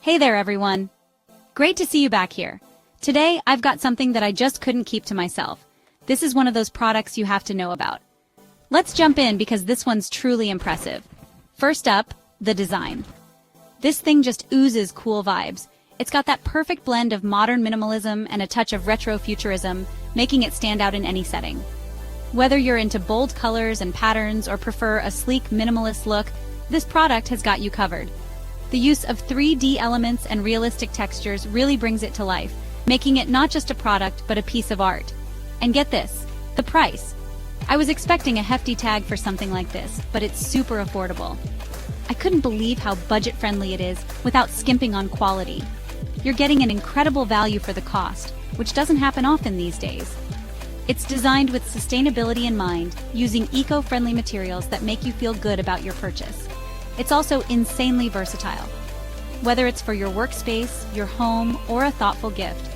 Hey there, everyone. Great to see you back here. Today, I've got something that I just couldn't keep to myself. This is one of those products you have to know about. Let's jump in because this one's truly impressive. First up, the design. This thing just oozes cool vibes. It's got that perfect blend of modern minimalism and a touch of retro futurism, making it stand out in any setting. Whether you're into bold colors and patterns or prefer a sleek minimalist look, this product has got you covered. The use of 3D elements and realistic textures really brings it to life, making it not just a product but a piece of art. And get this, the price. I was expecting a hefty tag for something like this, but it's super affordable. I couldn't believe how budget-friendly it is without skimping on quality. You're getting an incredible value for the cost, which doesn't happen often these days. It's designed with sustainability in mind, using eco-friendly materials that make you feel good about your purchase. It's also insanely versatile. Whether it's for your workspace, your home, or a thoughtful gift,